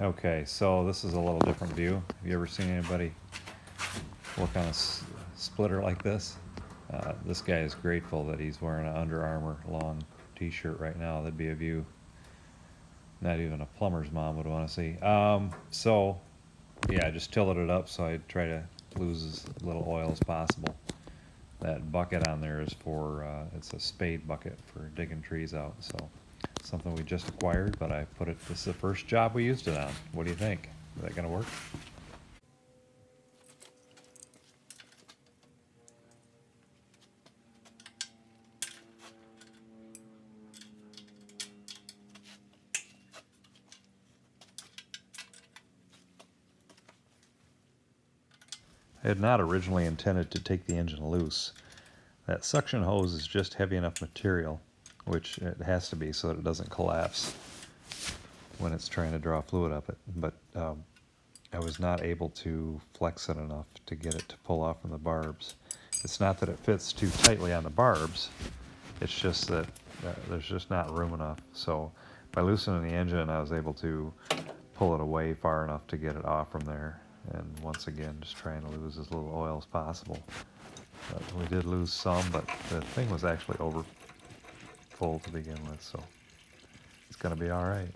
Okay, so this is a little different view. Have you ever seen anybody work on a splitter like this? This guy is grateful that he's wearing an Under Armour long t-shirt right now. That'd be a view not even a plumber's mom would want to see. So yeah, I just tilted it up so I try to lose as little oil as possible. That bucket on there is for, it's a spade bucket for digging trees out, so something we just acquired, but I put it, this is the first job we used it on. What do you think? Is that gonna work? I had not originally intended to take the engine loose. That suction hose is just heavy enough material, which it has to be so that it doesn't collapse when it's trying to draw fluid up it. But I was not able to flex it enough to get it to pull off from the barbs. It's not that it fits too tightly on the barbs, it's just that there's just not room enough. So by loosening the engine, I was able to pull it away far enough to get it off from there. And once again, just trying to lose as little oil as possible. But we did lose some, but the thing was actually over full to begin with, so it's going to be all right.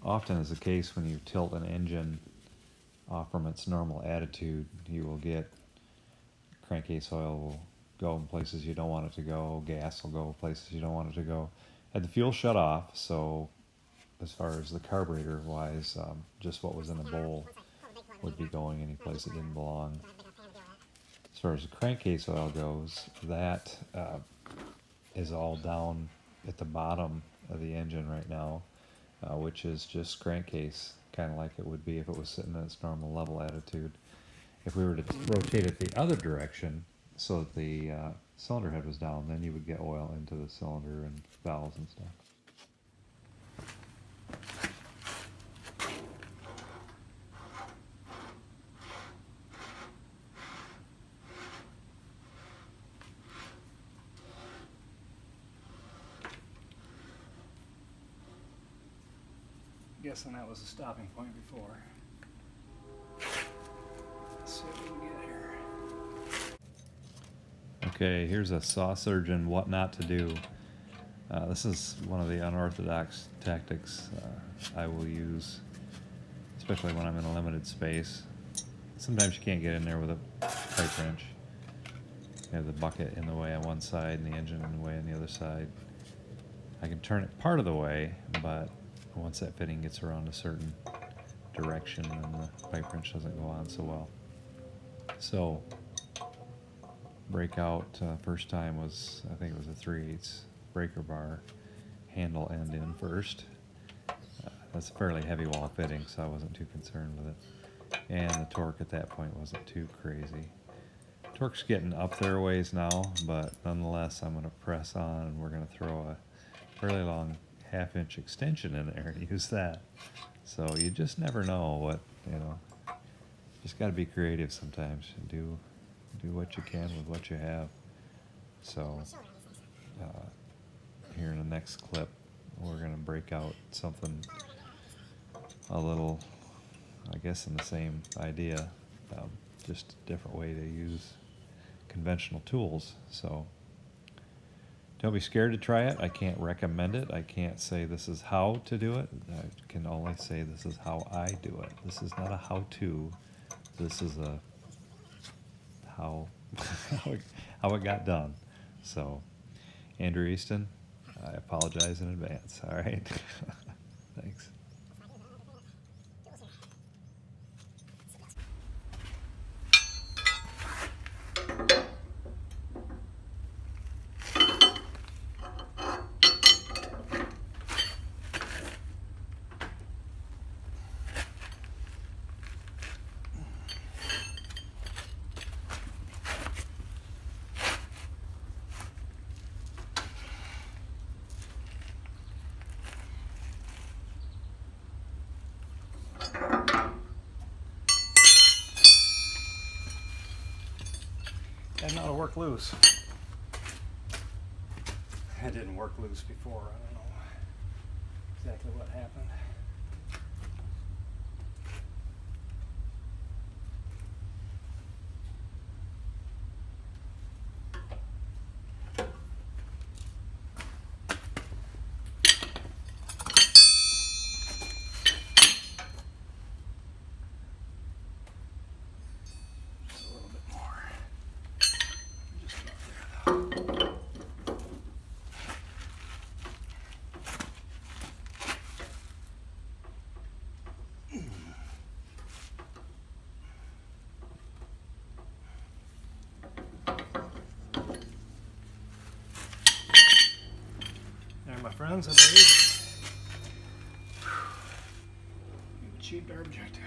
Often is the case when you tilt an engine off from its normal attitude, you will get crankcase oil will go in places you don't want it to go, gas will go places you don't want it to go. Had the fuel shut off, so as far as the carburetor wise, just what was in the bowl would be going any place it didn't belong. As far as the crankcase oil goes, that is all down at the bottom of the engine right now, which is just crankcase, kind of like it would be if it was sitting at its normal level attitude. If we were to rotate it the other direction so that the cylinder head was down, then you would get oil into the cylinder and valves and stuff. Guessing that was a stopping point before. Let's see what we can get here. Okay, here's a saw surgeon what not to do. This is one of the unorthodox tactics I will use, especially when I'm in a limited space. Sometimes you can't get in there with a pipe wrench. You have the bucket in the way on one side and the engine in the way on the other side. I can turn it part of the way, but once that fitting gets around a certain direction, then the pipe wrench doesn't go on so well. So, breakout first time was, I think it was a 3/8 breaker bar, handle end in first. That's a fairly heavy wall fitting, so I wasn't too concerned with it. And the torque at that point wasn't too crazy. Torque's getting up there a ways now, but nonetheless I'm going to press on and we're going to throw a fairly long 1/2-inch extension in there and use that. So you just never know what, just got to be creative sometimes and do what you can with what you have. So here in the next clip we're going to break out something a little, I guess, in the same idea, just a different way to use conventional tools. So don't be scared to try it. I can't recommend it. I can't say this is how to do it. I can only say this is how I do it. This is not a how-to. This is a how how it got done. So, Andrew Easton, I apologize in advance. All right. Thanks. That ought to work loose. That didn't work loose before. I don't know exactly what happened. Just a little bit more. Just about there though. There, my friends, I believe we've achieved our objective.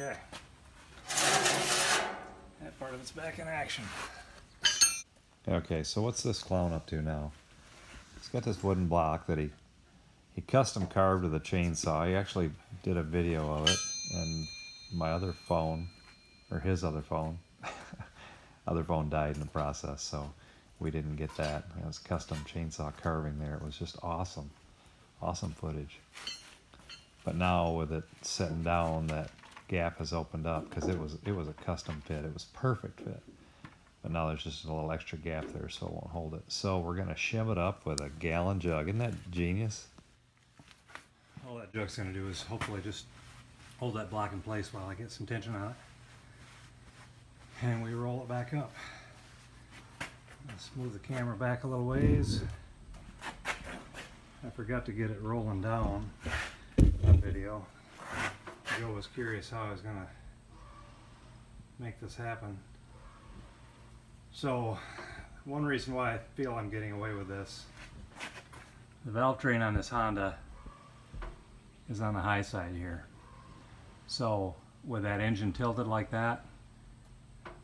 Okay. That part of it's back in action. Okay, so what's this clown up to now? He's got this wooden block that he custom carved with a chainsaw. He actually did a video of it, and my other phone, or his other phone, other phone died in the process, so we didn't get that. It was custom chainsaw carving there. It was just awesome, awesome footage. But now with it sitting down, that gap has opened up because it was a custom fit. It was perfect fit. But now there's just a little extra gap there, so it won't hold it. So we're gonna shim it up with a gallon jug. Isn't that genius? All that jug's going to do is hopefully just hold that block in place while I get some tension on it. And we roll it back up. Let's move the camera back a little ways. I forgot to get it rolling down on video. Joe was curious how I was going to make this happen. So, one reason why I feel I'm getting away with this, the valve train on this Honda is on the high side here. So with that engine tilted like that,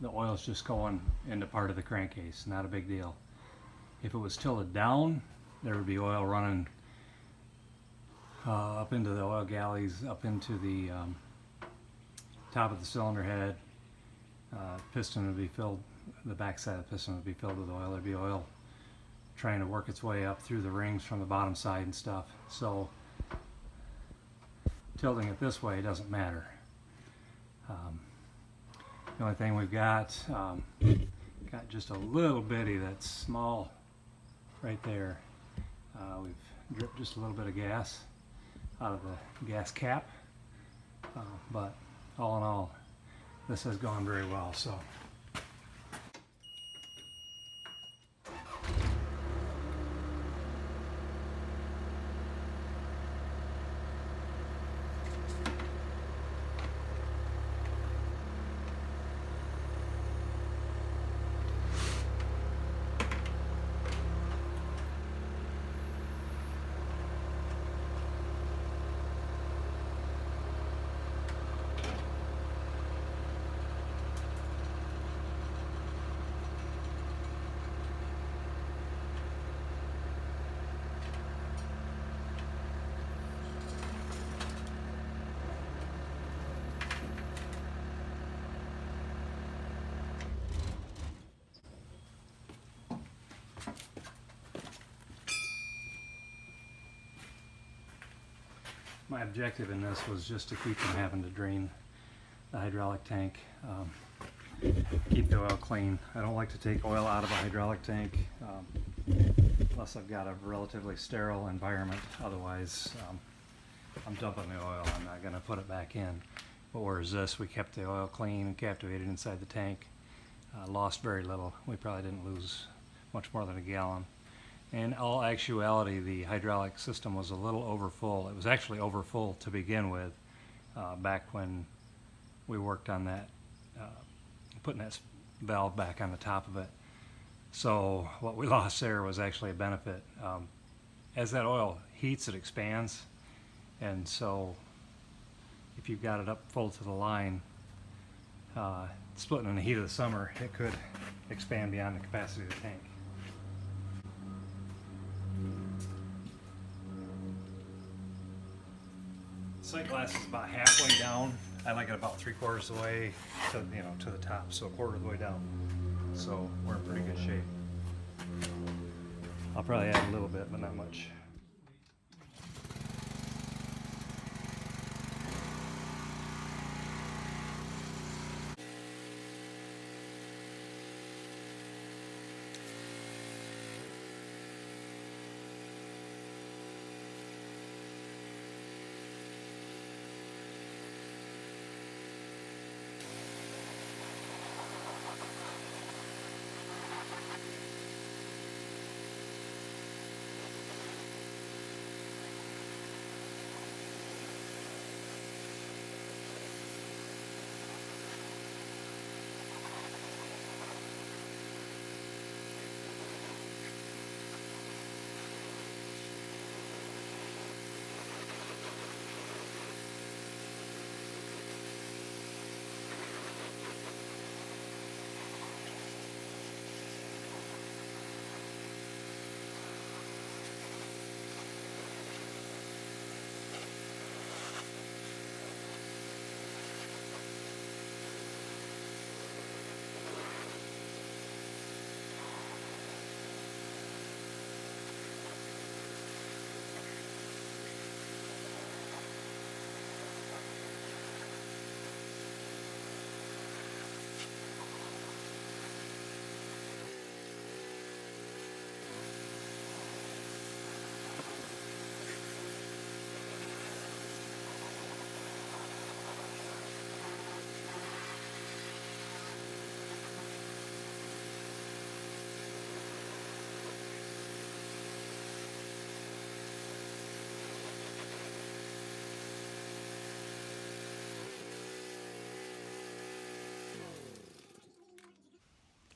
the oil's just going into part of the crankcase, not a big deal. If it was tilted down, there would be oil running up into the oil galleys, up into the top of the cylinder head. Piston would be filled, the back side of the piston would be filled with oil. There'd be oil trying to work its way up through the rings from the bottom side and stuff. So tilting it this way doesn't matter. The only thing we've got just a little bitty, that's small right there. We've dripped just a little bit of gas out of the gas cap, but all in all, this has gone very well. So. My objective in this was just to keep from having to drain the hydraulic tank, keep the oil clean. I don't like to take oil out of a hydraulic tank unless I've got a relatively sterile environment. Otherwise, I'm dumping the oil. I'm not going to put it back in. But whereas this, we kept the oil clean and captivated inside the tank. Lost very little. We probably didn't lose much more than a gallon. In all actuality, the hydraulic system was a little overfull. It was actually overfull to begin with, back when we worked on that, putting that valve back on the top of it. So what we lost there was actually a benefit. As that oil heats, it expands, and so if you've got it up full to the line, splitting in the heat of the summer, it could expand beyond the capacity of the tank. Sight glass is about halfway down. I like it about 3/4 of the way to, to the top, so 1/4 of the way down. So we're in pretty good shape. I'll probably add a little bit, but not much.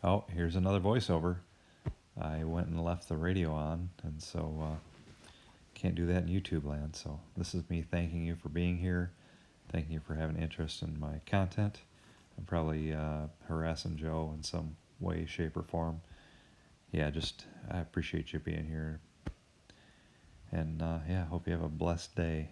Oh, here's another voiceover. I went and left the radio on, and so can't do that in YouTube land. So this is me thanking you for being here, thanking you for having interest in my content. I'm probably harassing Joe in some way, shape, or form. Yeah, I appreciate you being here. And yeah, hope you have a blessed day.